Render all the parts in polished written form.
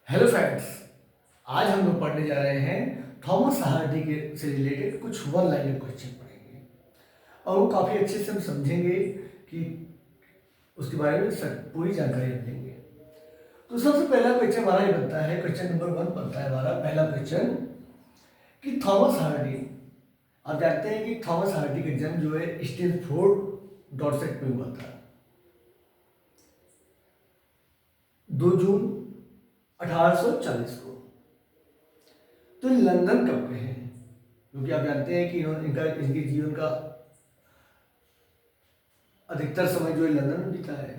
Hello friends. आज हम लोग पढ़ने जा रहे हैं थॉमस हार्डी के से रिलेटेड कुछ वन लाइनर क्वेश्चन पढ़ेंगे और वो काफ़ी अच्छे से हम समझेंगे कि उसके बारे में पूरी जानकारी हम लेंगे। तो सबसे पहला क्वेश्चन हमारा ये बनता है, क्वेश्चन नंबर 1 बनता है हमारा पहला क्वेश्चन कि थॉमस हार्डी, आप जानते हैं कि थॉमस हार्डी का जन्म जो है स्टैनफोर्ड डॉर्सेट में हुआ था 2 जून 1840 को। तो लंदन कब गए हैं? क्योंकि आप जानते हैं कि इनके जीवन का अधिकतर समय जो है लंदन में बीता है।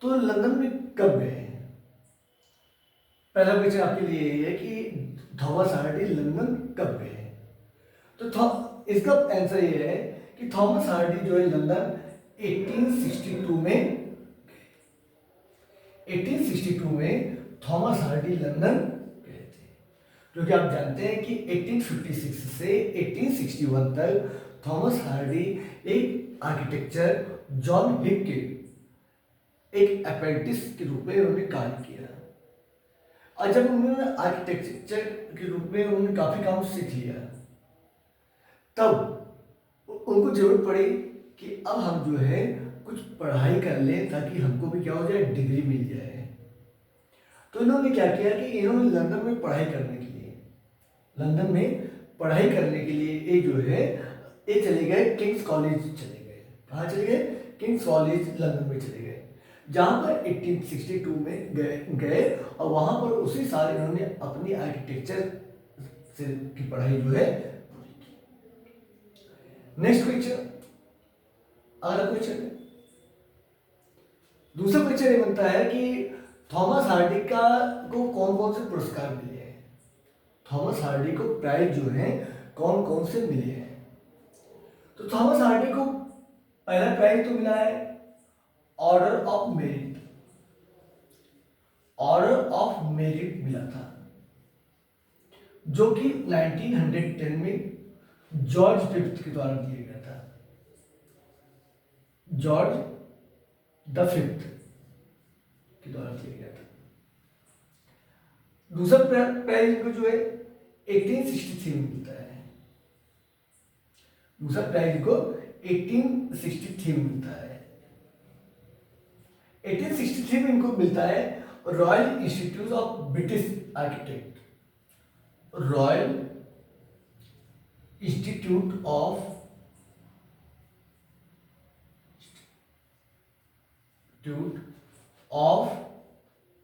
तो लंदन में कब गए हैं? पहला क्वेश्चन आपके लिए यही है कि थॉमस हार्डी लंदन कब गए हैं। तो इसका आंसर ये है कि थॉमस हार्डी जो है लंदन 1862 में 1862 में थॉमस हार्डी लंदन गए थे। क्योंकि आप जानते हैं कि 1856 से 1861 तक थॉमस हार्डी एक आर्किटेक्चर जॉन हिक के एक अप्रेंटिस के रूप में उन्होंने कार्य किया। और जब उन्होंने आर्किटेक्चर के रूप में उन्होंने काफ़ी काम सीख लिया, तब उनको जरूरत पड़ी कि अब हम जो है कुछ पढ़ाई कर लें ताकि हमको भी क्या हो जाए, डिग्री मिल जाए। तो इन्होंने क्या किया कि इन्होंने लंदन में पढ़ाई करने के लिए ये जो है ये चले गए किंग्स कॉलेज चले गए। कहाँ चले गए? किंग्स कॉलेज लंदन में चले गए, जहाँ पर 1862 में गए और वहाँ पर उसी साल इन्होंने अपनी आर्किटेक्चर से की पढ़ाई जो है पूरी की। नेक्स्ट क्वेश्चन, अगला क्वेश्चन, दूसरा क्वेश्चन ये बनता है कि थॉमस हार्डी को कौन कौन से पुरस्कार मिले हैं। थॉमस हार्डी को प्राइज जो है कौन कौन से मिले हैं। तो थॉमस हार्डी को पहला प्राइज तो मिला है order of merit. Order of merit मिला था जो कि 1910 में जॉर्ज फिफ्थ के द्वारा दिया गया था। जॉर्ज द फिफ्थ के द्वारा दिया गया था। दूसरा प्राइज को जो है 1863 में मिलता है। दूसरा प्राइज को 1863 में मिलता है। 1863 में इनको मिलता है royal institute of British architect. Royal institute of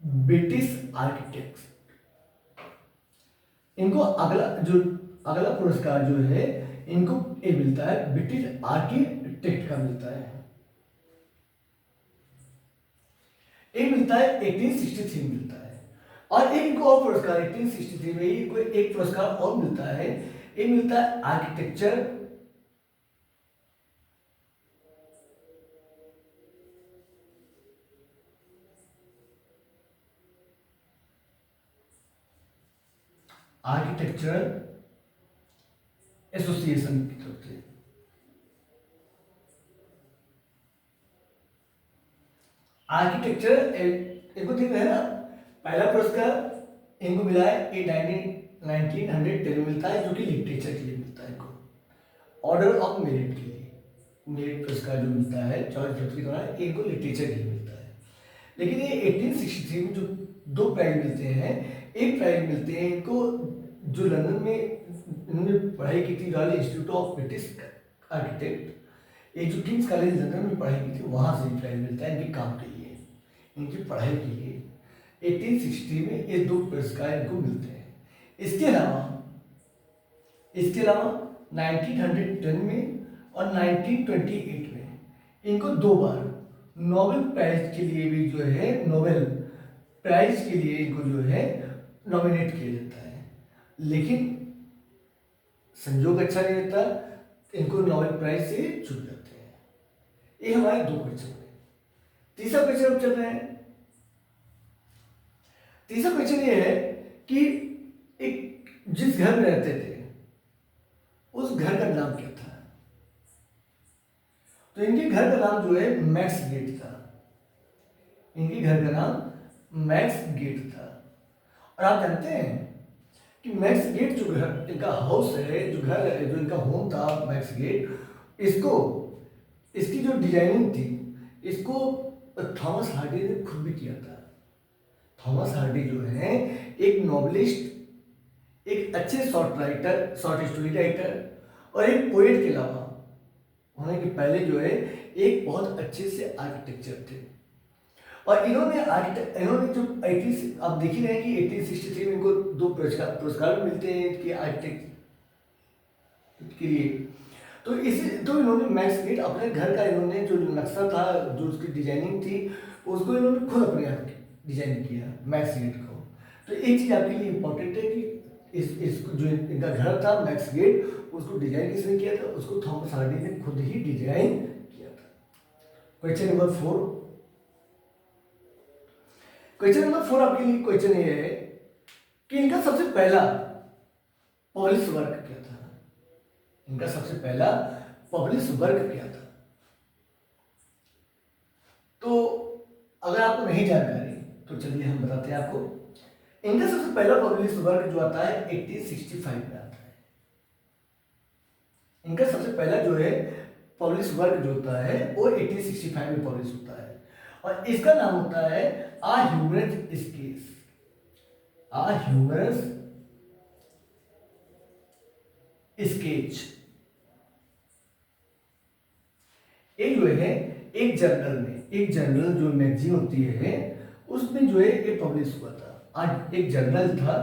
British architects. इनको अगला पुरस्कार जो है इनको ये मिलता है ब्रिटिश आर्किटेक्ट का मिलता है। एक मिलता है 1863 मिलता है और एक इनको और पुरस्कार 1863 में ही कोई एक पुरस्कार और मिलता है। ये मिलता है आर्किटेक्चर आर्किटेक्चरल एसोसिएशन की तरफ से। आर्किटेक्चर इनको ठीक है ना। पहला पुरस्कार इनको मिला है 1910 में मिलता है जो कि लिटरेचर के लिए मिलता है इनको। ऑर्डर ऑफ मेरिट के लिए मेरिट पुरस्कार जो मिलता है जॉर्ज फिफ्थ के द्वारा, इनको लिटरेचर के लिए मिलता है। लेकिन ये 1863 में जो दो प्राइज मिलते हैं, एक प्राइज मिलते हैं इनको जो लंदन में इन्होंने पढ़ाई की थी, royal institute of British architect, ये जो किंग्स कॉलेज लंदन में पढ़ाई की थी वहाँ से प्राइज मिलता है इनके काम के लिए, इनकी पढ़ाई के लिए। 1860 में ये दो पुरस्कार इनको मिलते हैं। इसके अलावा 1910 में और 1928 में इनको दो बार नोबेल प्राइज के लिए भी जो है, नोबेल प्राइज के लिए इनको जो है नॉमिनेट किया जाता है। लेकिन संजोग अच्छा नहीं रहता, इनको नोबेल प्राइज से चूक जाते हैं। ये हमारे दो क्वेश्चन हैं। तीसरा क्वेश्चन हम चल रहे हैं। तीसरा क्वेश्चन ये है कि एक जिस घर में रहते थे उस घर का नाम क्या था। तो इनके घर का नाम जो है मैक्स गेट था। इनके घर का नाम मैक्स गेट था। और आप जानते हैं कि मैक्स गेट जो घर इनका हाउस है, जो घर है, जो इनका होम था मैक्स गेट, इसको इसकी जो डिजाइनिंग थी इसको थॉमस हार्डी ने खुद भी किया था। थॉमस हार्डी जो है एक नॉवलिस्ट, एक अच्छे short writer, short story writer और एक पोएट के अलावा होने के पहले जो है एक बहुत अच्छे से आर्किटेक्चर थे। और इन्होंने जो 80 आप देख ही रहे हैं कि 1863 में इनको 2 पुरस्कार भी मिलते हैं कि आर्किटेक्ट के लिए। तो इन्होंने मैक्स गेट अपने घर का इन्होंने जो नक्शा था, जो उसकी डिजाइनिंग थी, उसको इन्होंने खुद अपने हाथ डिजाइन किया मैक्स गेट को। तो एक चीज़ आपके लिए इम्पोर्टेंट है कि इस जो इनका घर था मैक्स गेट, उसको डिजाइन किसने किया था? उसको थॉमस हार्डी ने खुद ही डिजाइन किया था। Question number 4। क्वेश्चन नंबर 4 आपके लिए क्वेश्चन ये है कि इनका सबसे पहला पब्लिश वर्क क्या था? इनका सबसे पहला पब्लिश वर्क क्या था? तो अगर आपको नहीं जानकारी तो चलिए हम बताते हैं आपको। इनका सबसे पहला पब्लिश वर्क जो आता है 1865 में आता है। इनका सबसे पहला जो है पब्लिश वर्क जो होता है वो 1865 में पब्लिश होता है और इसका नाम होता है आ ह्यूमरस स्केच। आ ह्यूमरस स्केच। एक जो है एक जर्नल जो मैगजीन होती है उसमें जो है ये पब्लिश हुआ था। आज एक जर्नल था,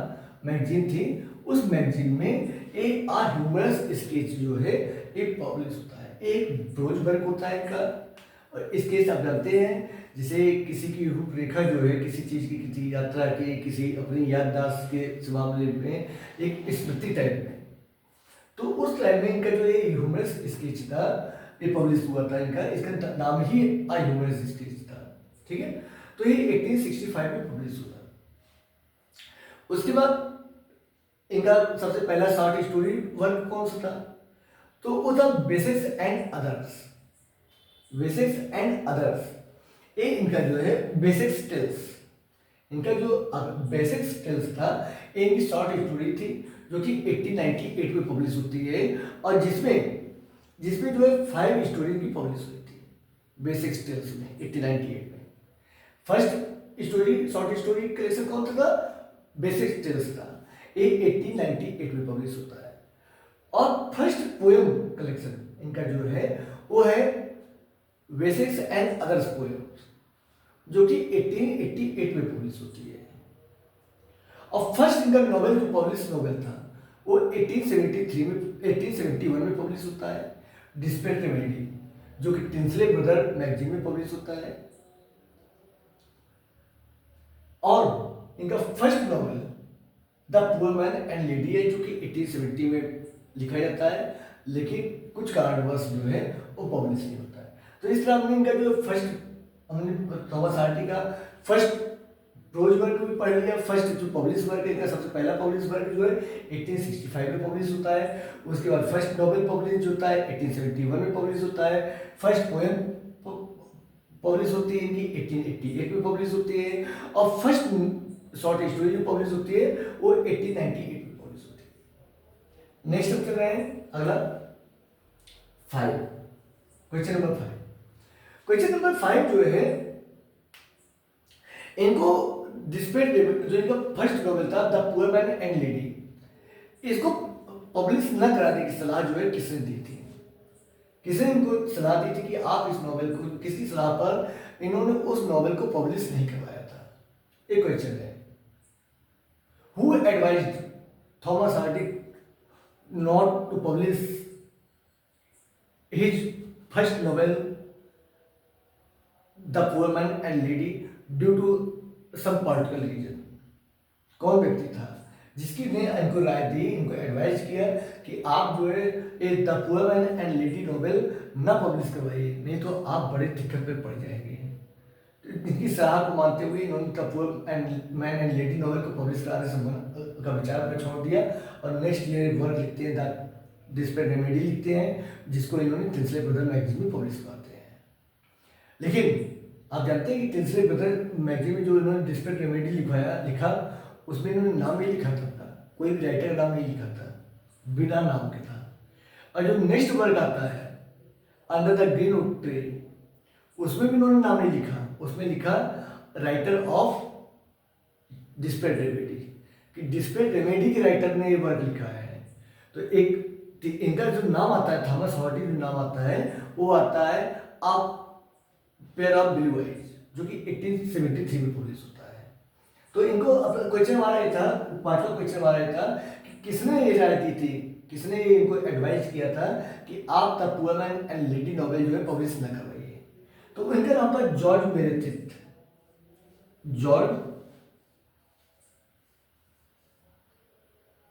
मैगजीन थी, उस मैगजीन में एक आ ह्यूमरस स्केच जो है एक पब्लिश होता है। एक प्रोज वर्क होता है इनका। और स्केच आप जानते हैं जैसे किसी की रूपरेखा जो है किसी चीज़ की, किसी यात्रा की, किसी अपनी याददाश्त के मामले में एक स्मृति टाइप में, तो उस टाइम में इनका जो ये ह्यूमरस स्केच था ये पब्लिश हुआ था। इसका नाम ही आ ह्यूमरस स्केच था। ठीक है, तो ये 1865 में पब्लिश हुआ। उसके बाद इनका सबसे पहला शॉर्ट स्टोरी वर्क कौन सा था? तो वो था basics and others. Basics and others, ये इनका जो है बेसिक्स टेल्स। इनका जो बेसिक्स टेल्स था ये इनकी शॉर्ट स्टोरी थी जो कि 1898 में पब्लिश होती है और जिसमें जो है 5 स्टोरी की पब्लिश हुई थी बेसिक्स टेल्स में 1898 में। First story short story collection कौन सा था? बेसिक्स टेल्स था। ये 1898 में पब्लिश होता है। और फर्स्ट पोएम कलेक्शन इनका जो है वो है बेसिक्स एंड अदर्स पोएम जो कि 1888 में पब्लिश होती है। और फर्स्ट इनका नॉवेल जो पब्लिश नॉवेल था वो 1871 में पब्लिश होता है, डिस्पेयर रेमेडी, जो कि टिंसले ब्रदर मैगजीन में पब्लिश होता है। और इनका first novel the poor man and lady है जो कि 1870 में लिखा जाता है, लेकिन कुछ कारणवश जो है वो पब्लिश नहीं होता है। तो इस तरह हमने इनका जो फर्स्ट हमने थॉमस हार्डी का फर्स्ट प्रोज वर्क भी पढ़ लिया। फर्स्ट जो पब्लिश वर्क है इनका सबसे पहला पब्लिश वर्क जो है 1865 में पब्लिश होता है। उसके बाद फर्स्ट नॉवेल पब्लिश होता है 1871 में पब्लिश होता है। फर्स्ट पोएम पब्लिश होती है इनकी 1888 में पब्लिश होती है और फर्स्ट शॉर्ट स्टोरी जो पब्लिश होती है वो 1898 में पब्लिश होती है। नेक्स्ट हम चल रहे हैं अगला 5, क्वेश्चन नंबर 5। क्वेश्चन नंबर 5 जो है इनको डिस्पेयर जो इनका फर्स्ट नॉवेल था the poor man and lady, इसको पब्लिश न कराने की सलाह जो है किसने दी थी? किसने इनको सलाह दी थी कि आप इस नॉवेल को, किसकी सलाह पर इन्होंने उस नॉवेल को पब्लिश नहीं करवाया था? एक क्वेश्चन है। Who advised Thomas Hardy not to publish his first novel the poor man and lady due to some particular reason? कौन व्यक्ति था जिसकी ने इनको राय दी, इनको एडवाइस किया कि आप जो है ये the poor man and lady novel ना पब्लिश करवाइए, नहीं तो आप बड़े दिक्कत में पड़ जाएंगे? तो इनकी सलाह को मानते हुए इन्होंने the poor and man and lady novel को पब्लिश कराने से का विचार पर छोड़ दिया और नेक्स्ट ईयर वर्क लिखते हैं द डिस्पेयर रेमेडी लिखते हैं जिसको इन्होंने टिंसले ब्रदर मैगजीन में पब्लिश करवाते हैं। लेकिन आप जानते हैं कि टिल्सले ब्रदर मैगजीन में जो इन्होंने डिस्पेक्ट रेमेडी लिखा, उसमें इन्होंने नाम नहीं लिखा था अपना, कोई भी राइटर का नाम नहीं लिखा था, बिना नाम के था। और जो नेक्स्ट वर्क आता है under the green oak tree, उसमें भी इन्होंने नाम नहीं लिखा, उसमें लिखा राइटर ऑफ डिस्पेक्ट रेमेडी, कि डिस्पेक्ट रेमेडी के राइटर ने ये वर्क लिखा है। तो एक इनका जो नाम आता है, थॉमस हार्डी जो नाम आता है, वो आता है आप पेयर ऑफ ब्लू आइज, जो कि 1873 में पब्लिश होता है। तो इनको क्वेश्चन हमारा ये था, पांचवा क्वेश्चन हमारा ये था कि किसने ये राय दी थी, किसने इनको एडवाइस किया था कि आप the poor man and lady novel जो है पब्लिश न करवाइए। तो इनका नाम था जॉर्ज मेरेडिथ। जॉर्ज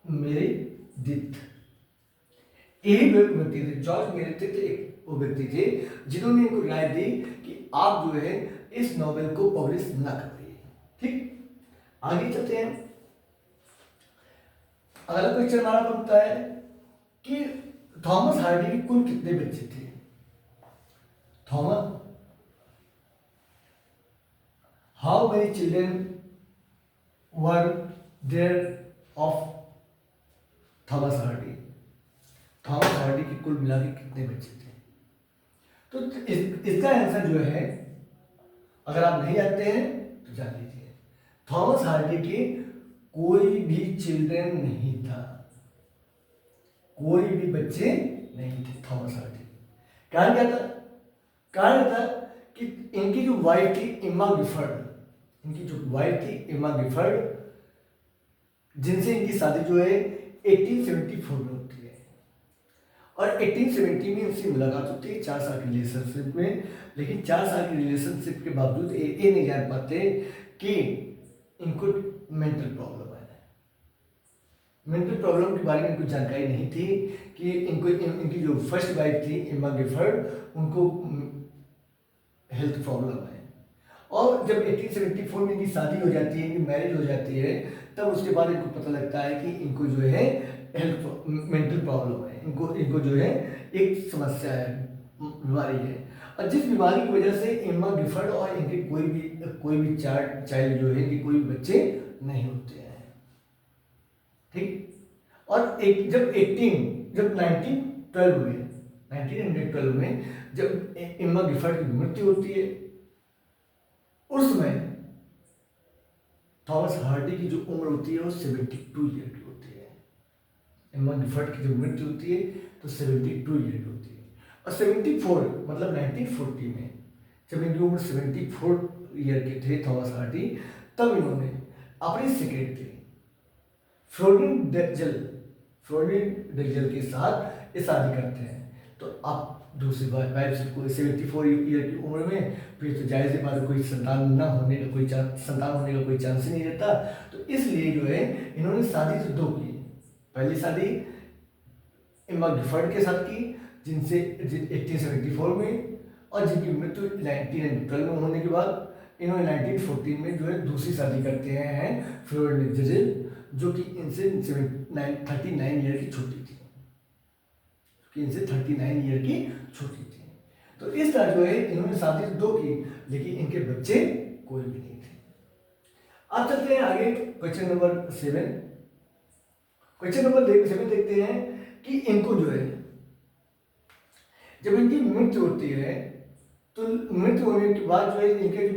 मेरेडिथ, यही व्यक्ति थे, जॉर्ज मेरेडिथ एक वो व्यक्ति थे जिन्होंने इनको राय दी कि आप जो है इस नॉवेल को पब्लिश ना करिए। ठीक, आगे चलते हैं। अगला क्वेश्चन हमारा बनता है कि थॉमस हार्डी के कुल कितने बच्चे थे। Thomas, how many children were there of Thomas Hardy, Thomas Hardy के कुल मिला के कितने बच्चे थे। तो इसका आंसर जो है, अगर आप नहीं जानते हैं तो जान लीजिए, थॉमस हार्डी के कोई भी चिल्ड्रन नहीं था, कोई भी बच्चे नहीं थे थॉमस हार्डी। कारण क्या था? कारण था कि इनकी जो वाइफ थी एम्मा गिफर्ड, इनकी जो वाइफ थी एम्मा गिफर्ड, जिनसे इनकी शादी जो है 1874 में होती है, और 1870 में इनसे मुलाकात होती है 4 साल की रिलेशनशिप में। लेकिन 4 साल की रिलेशनशिप के बावजूद ये नहीं जान पाते कि इनको मेंटल प्रॉब्लम है। मेंटल प्रॉब्लम के बारे में इनको जानकारी नहीं थी कि इनकी जो फर्स्ट वाइफ थी एम्मा गिफर्ड, उनको हेल्थ प्रॉब्लम है। और जब 1874 में इनकी शादी हो जाती है, इनकी मैरिज हो जाती है, तब उसके बाद इनको पता लगता है कि इनको जो है हेल्थ मेंटल प्रॉब्लम है, इनको जो है एक समस्या है, बीमारी है। और जिस बीमारी की वजह से एम्मा गिफर्ड और इनके कोई भी चाइल्ड जो है, इनके कोई भी बच्चे नहीं होते हैं। ठीक, और जब 1912 में जब एम्मा गिफर्ड की मृत्यु होती है, उस समय थॉमस हार्डी की जो उम्र होती है वो 72 ईयर की होती है। एम्मा गिफर्ड की जब मृत्यु होती है तो 72 ईयर की होती है। और 74 मतलब 1940 में जब इनकी उम्र 74 ईयर के थे थॉमस हार्डी, तब इन्होंने अपनी सेक्रेटरी फ्लोरिन डेक्जल के साथ ये शादी करते हैं। तो आप दूसरी वाइफ से कोई 74 ईयर की उम्र में फिर तो जायज़ बात है, कोई संतान होने का कोई चांस ही नहीं रहता। तो इसलिए जो है इन्होंने शादी तो 2 की। पहली शादी एम्मा गिफर्ड के साथ की, जिनसे 1874 में, और जिनकी मृत्यु 1912 में होने के बाद इन्होंने 1914 में जो है दूसरी शादी करते हैं फ्लोरिन डेक्जल, जो कि इनसे 39 ईयर की छोटी थी, इनसे 39 ईयर की छोटी थी। तो इस तरह जो है इन्होंने शादी 2 की, लेकिन इनके बच्चे कोई भी नहीं थे। अब चलते हैं आगे क्वेश्चन नंबर 7। क्वेश्चन नंबर 7 देखते हैं कि इनको जो है जब इनकी मृत्यु होती है, तो मृत्यु होने के बाद जो है इनके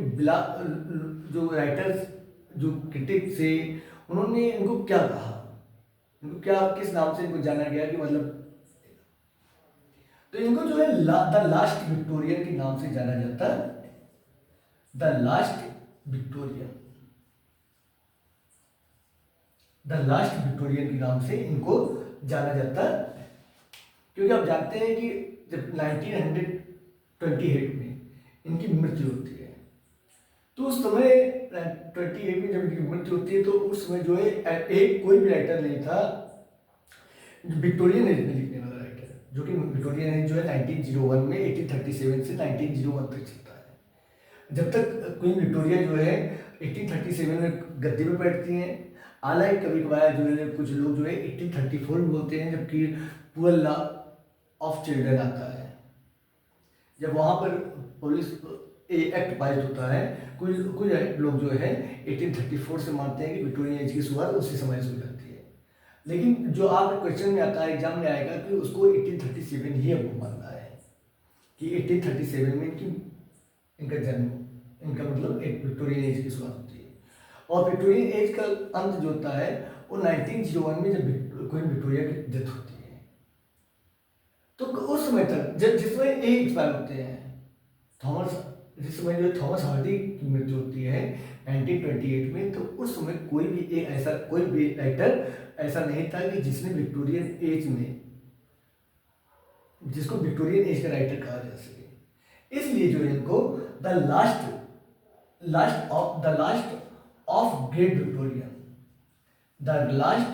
जो राइटर्स, जो क्रिटिक्स थे, उन्होंने इनको क्या कहा, इनको क्या किस नाम से इनको जाना गया कि मतलब, तो इनको जो है द लास्ट विक्टोरियन के नाम से जाना जाता है। द लास्ट विक्टोरियन के नाम से इनको जाना जाता है, क्योंकि आप जानते हैं कि जब 1928 में इनकी मृत्यु होती है, तो उस समय 28 में जब इनकी मृत्यु होती है, तो उस समय जो है एक कोई भी राइटर नहीं था विक्टोरियन एज में लिखने वाला राइटर, जो कि विक्टोरियन एज जो है 1901 में 1837 से 1901 तक चलता है। जब तक क्वीन विक्टोरिया जो है 1837 में गद्दी में बैठती हैं। हालांकि कभी कभार जो है कुछ लोग जो है 1834 में बोलते हैं, जबकि पुअर लॉ ऑफ चिल्ड्रन आता है, जब वहाँ पर पुलिस एक्ट पारित होता है। कुछ कुछ लोग जो है 1834 से मानते हैं कि विक्टोरियन एज की शुरुआत उसी समय से हो जाती है, लेकिन जो आप क्वेश्चन में आता है, एग्जाम में आएगा कि उसको 1837 ही हमको मानना है कि 1837 में इनका जन्म, इनका मतलब एक विक्टोरियन एज की शुरुआत होती है। और विक्टोरियन एज का अंत जो होता है वो 1901 में जब क्वीन विक्टोरिया की डेथ होती है। तो उस समय तक जब जिसमें ए एक्सपायर होते हैं, थॉमस, जिस समय जो थॉमस हार्डी की मृत्यु होती है 1928 में, तो उस समय कोई भी एक ऐसा कोई भी राइटर ऐसा नहीं था कि जिसने विक्टोरियन एज में, जिसको विक्टोरियन एज का राइटर कहा जा सके। इसलिए जो इनको the last of great Victorian, the last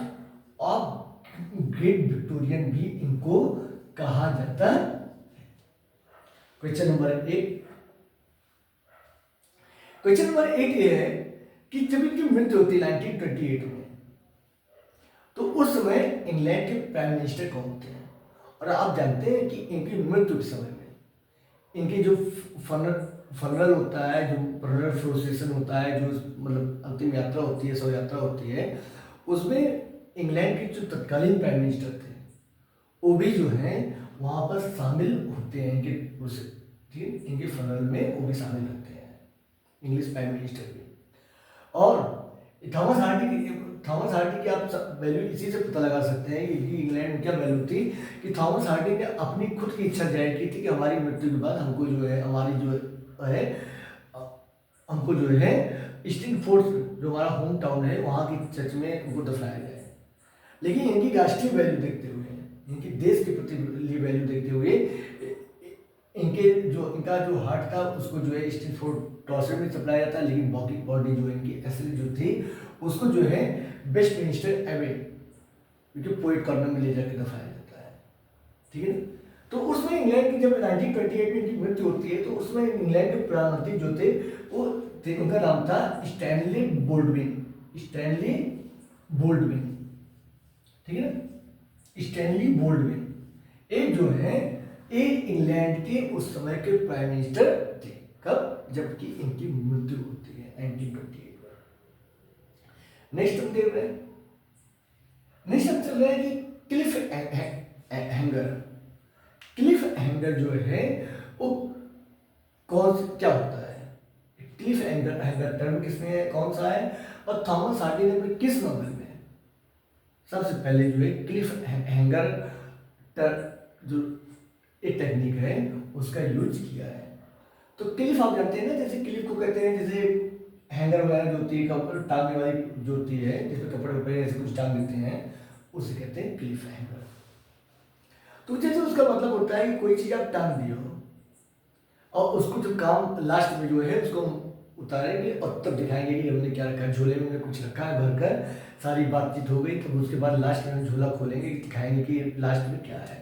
of great Victorian भी इनको कहा जाता है। क्वेश्चन नंबर 8, क्वेश्चन नंबर 8 ये है कि जब इनकी मृत्यु होती है 1928 में, तो उस समय इंग्लैंड के प्राइम मिनिस्टर कौन होते हैं? और आप जानते हैं कि इनकी मृत्यु के समय में इनकी जो फनरल होता है, जो फनरल प्रोसेशन होता है, जो मतलब अंतिम यात्रा होती है, शव यात्रा होती है, उसमें इंग्लैंड के जो तत्कालीन प्राइम मिनिस्टर थे वो भी जो है वहाँ पर शामिल होते हैं, इनके फनरल में वो भी शामिल होते हैं, इंग्लिश प्राइम मिनिस्टर भी। और थॉमस हार्डी की आप वैल्यू इसी से पता लगा सकते हैं कि इंग्लैंड में क्या वैल्यू थी कि थॉमस हार्डी ने अपनी खुद की इच्छा जाहिर की थी कि हमारी मृत्यु के बाद हमको जो है हमारी जो है हमको जो है स्टिंगफोर्ड, जो हमारा होम टाउन है, वहाँ की चर्च में उनको दफनाया जाए। लेकिन इनकी राष्ट्रीय वैल्यू देखते हुए, इनके देश के प्रति वैल्यू देखते हुए, इनका जो हार्ट था उसको जो है स्टिंगफोर्ड टॉर्चर में सप्लाई जाता है, लेकिन बॉडी जो इनकी असली जो थी उसको जो है वेस्टमिनिस्टर एबे, जो पोएट कॉर्नर में ले जाकर दफनाया जाता है। ठीक है ना? तो उसमें इंग्लैंड की जब 1928 में इनकी मृत्यु होती है, तो उसमें इंग्लैंड के प्रधानमंत्री जो थे वो थे, उनका नाम था स्टैनली बोल्डविन। स्टैनली बोल्डविन, ठीक है ना? स्टैनली बोल्डविन एक जो है एक इंग्लैंड के उस समय के प्राइम मिनिस्टर थे। कब? जबकि इनकी मृत्यु होती है 1928 में। नेक्स्ट हम देख रहे हैं, नेक्स्ट हम चल रहे हैं कि क्लिफ हैंगर। क्लिफ हैंगर जो है वो क्या होता है? क्लिफ हैंगर टर्म किसने कौन सा है, और थॉमस हार्डी ने अपने किस नॉवल में सबसे पहले जो है क्लिफ हैंगर जो एक टेक्निक है उसका यूज किया है? तो क्लिफ आप जानते हैं ना, जैसे क्लिफ को कहते हैं, जैसे हैंगर वगैरह जो होती है, कपड़े टांगने वाली जो होती है, जिसमें कपड़े वपड़े ऐसे कुछ टांग देते हैं, उसे कहते हैं क्लिफ हैंगर। तो जैसे उसका मतलब होता है कि कोई चीज़ आप टांग दिए हो और उसको जो काम लास्ट में जो है उसको उतारेंगे और तब दिखाएंगे कि हमने क्या रखा है, झोले में कुछ रखा है भरकर, सारी बातचीत हो गई, तब उसके बाद लास्ट में झोला खोलेंगे, दिखाएंगे कि लास्ट में क्या है।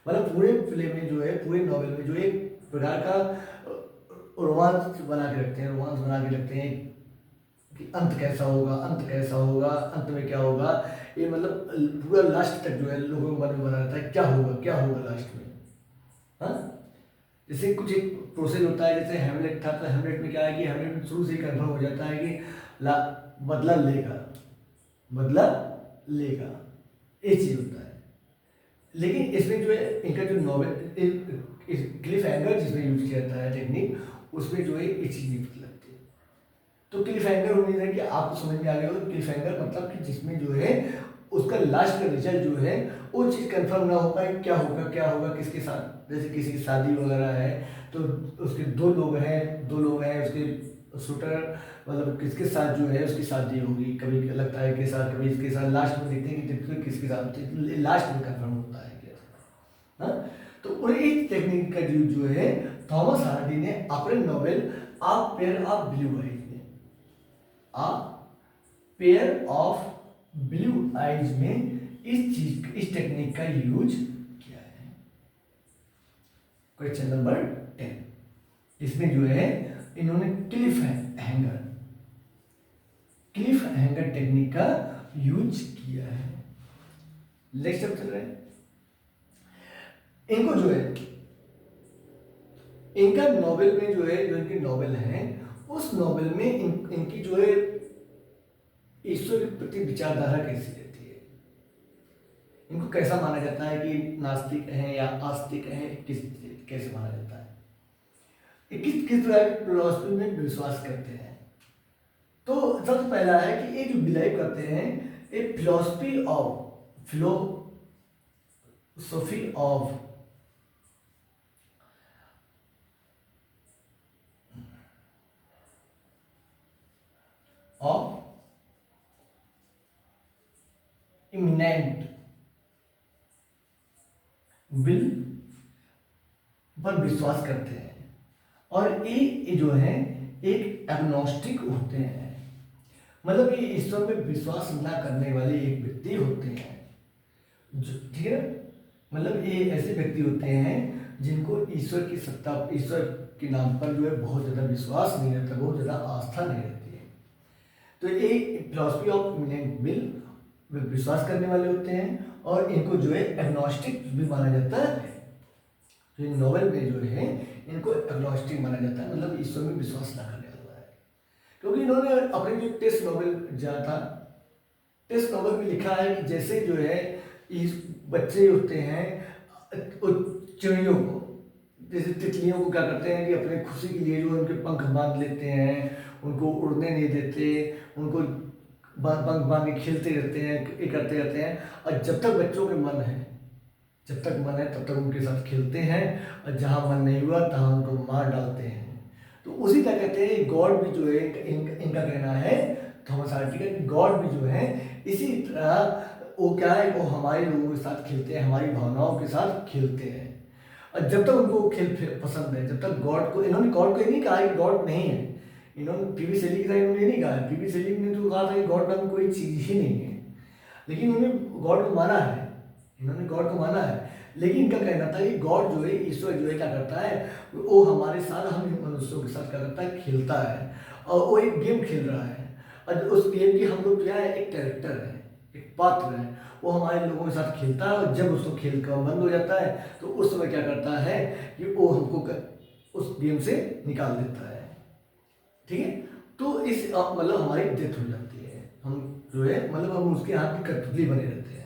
मतलब पूरे प्ले में जो है, पूरे नॉवेल में जो एक प्रकार का रोमांस बना के रखते हैं, रोमांस बना के रखते हैं कि अंत कैसा होगा, अंत कैसा होगा, अंत में क्या होगा, ये मतलब पूरा लास्ट तक जो है लोगों के मन में बना रहता है क्या होगा, क्या होगा लास्ट में। हाँ, जैसे कुछ एक प्रोसेस होता है, जैसे हेमलेट था, तो हेमलेट में क्या है कि हेमलेट में शुरू से ही कन्फर्म हो जाता है कि बदला लेगा, बदला लेगा, ये चीज होता है। लेकिन इसमें जो है इनका जो नॉवेल क्लिफ हैंगर जिसमें यूज किया जाता है टेक्निक, उसमें जो है ये चीज नहीं लगती। तो क्लिफ हैंगर उम्मीद है कि आपको समझ में आ गया होगा। क्लिफ हैंगर मतलब कि जिसमें जो है उसका लास्ट का रिजल्ट जो है वो चीज़ कंफर्म ना हो पाए, क्या होगा क्या होगा, किसके साथ, जैसे किसी की शादी वगैरह है तो उसके दो लोग हैं उसके शूटर, मतलब किसके साथ जो है उसकी शादी होगी, कभी लगता है के साथ, कभी इसके साथ, लास्ट में देखते हैं कि किसके साथ, लास्ट में कंफर्म होता है क्या। हाँ, तो इस टेक्निक का जो है थॉमस हार्डी ने अपने novel a pair of blue eyes में, a pair of blue eyes में इस टेक्निक का यूज किया है। क्वेश्चन नंबर 10, इसमें जो है इन्होंने क्लिफ हैंगर टेक्निक का यूज किया है। नेक्स्ट अब चल रहे हैं, इनको जो है इनका नोबेल में जो है, जो इनके नोबेल हैं, उस नोबेल में इनकी जो है ईश्वर के प्रति विचारधारा कैसी रहती है, इनको कैसा माना जाता है कि नास्तिक हैं या आस्तिक हैं, कैसे माना जाता है, ये किस किस तरह की फिलॉसफी में विश्वास करते हैं। तो सबसे पहला है कि ये जो बिलीव करते हैं, ये फिलॉसफी ऑफ इमिनेंट विल पर विश्वास करते हैं। और ये जो है एक एग्नोस्टिक होते हैं, मतलब ये ईश्वर में विश्वास न करने वाले एक व्यक्ति होते हैं, जो ठीक है, मतलब ये ऐसे व्यक्ति होते हैं जिनको ईश्वर की सत्ता, ईश्वर के नाम पर जो है बहुत ज़्यादा विश्वास नहीं रहता, बहुत ज़्यादा आस्था नहीं रहती है। तो ये फिलॉसफी ऑफ इमिनेंट विल विश्वास करने वाले होते हैं, और इनको जो है एग्नोस्टिक भी माना जाता है। तो नोबेल में जो है इनको एग्नोस्टिक माना जाता है, मतलब ईश्वर में विश्वास न करने वाला है, क्योंकि इन्होंने अपने जो टेस्ट नोबेल जहाँ था, टेस्ट नोबेल में लिखा है कि जैसे जो है इस बच्चे होते हैं चिड़ियों को, जैसे तितलियों को क्या करते हैं कि अपने खुशी के लिए जो उनके पंख बांध लेते हैं, उनको उड़ने नहीं देते, उनको पंख बांध के खेलते रहते हैं, ये करते रहते हैं, और जब तक बच्चों के मन है, जब तक मन है तब तक उनके साथ खेलते हैं, और जहाँ मन नहीं हुआ तहाँ उनको मार डालते हैं। तो उसी का कहते हैं गॉड भी जो है, इनका कहना है थॉमस हार्डी का, गॉड भी जो है इसी तरह वो क्या है, वो हमारे लोगों के साथ खेलते हैं, हमारी भावनाओं के साथ खेलते हैं, और जब तक उनको खेल पसंद है, जब तक गॉड को, इन्होंने गॉड को ये नहीं कहा कि गॉड नहीं है, इन्होंने पीवी सेली की तरह इन्होंने नहीं कहा, पीवी सेली ने तो कहा था कि गॉड नाम कोई चीज़ ही नहीं है, लेकिन उन्होंने गॉड को माना है, इन्होंने गॉड को माना है, लेकिन इनका कहना था कि गॉड जो है, ईश्वर जो है क्या करता है, वो हमारे साथ, हम मनुष्यों के साथ क्या करता है, खेलता है, और वो एक गेम खेल रहा है, और उस गेम की हम लोग क्या है, एक कैरेक्टर है, एक पात्र है, वो हमारे लोगों के साथ खेलता है, और जब उसको खेल का बंद हो जाता है तो उस समय क्या करता है कि वो हमको उस गेम से निकाल देता है, ठीक है। तो इस मतलब हमारी डेथ हो जाती है, हम जो है मतलब हम उसके हाथ की कठपुतली बने रहते हैं।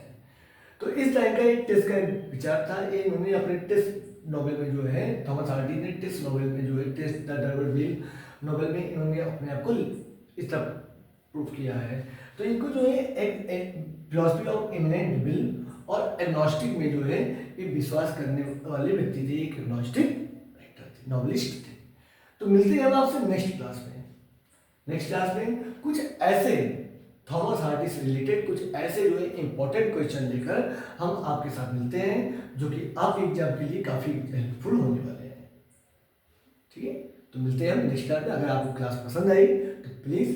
तो इस टाइप का एक टेस्ट का विचार था, ये इन्होंने अपने टेस्ट नोबेल में जो है, थॉमस हार्डी ने टेस्ट नोबेल में जो है, टेस्ट द डबल बिल नोबेल में इन्होंने अपने आप को इस तरह प्रूव किया है। तो इनको जो है एक फिलॉसफी ऑफ इमिनेंट विल और एग्नोस्टिक में जो है ये विश्वास करने वाले व्यक्ति थे, एक एग्नोस्टिक राइटर थे, नॉवलिस्ट थे। तो मिलते हैं हम आपसे नेक्स्ट क्लास में। नेक्स्ट क्लास में कुछ ऐसे थॉमस हार्डी से रिलेटेड कुछ ऐसे जो है इंपॉर्टेंट क्वेश्चन लेकर हम आपके साथ मिलते हैं, जो कि आपके एग्जाम के लिए काफ़ी हेल्पफुल होने वाले हैं, ठीक है। तो मिलते हैं हम नेक्स्ट क्लास में। अगर आपको क्लास पसंद आई तो प्लीज़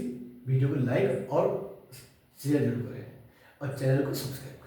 वीडियो को लाइक और शेयर जरूर करें, और चैनल को सब्सक्राइब करें।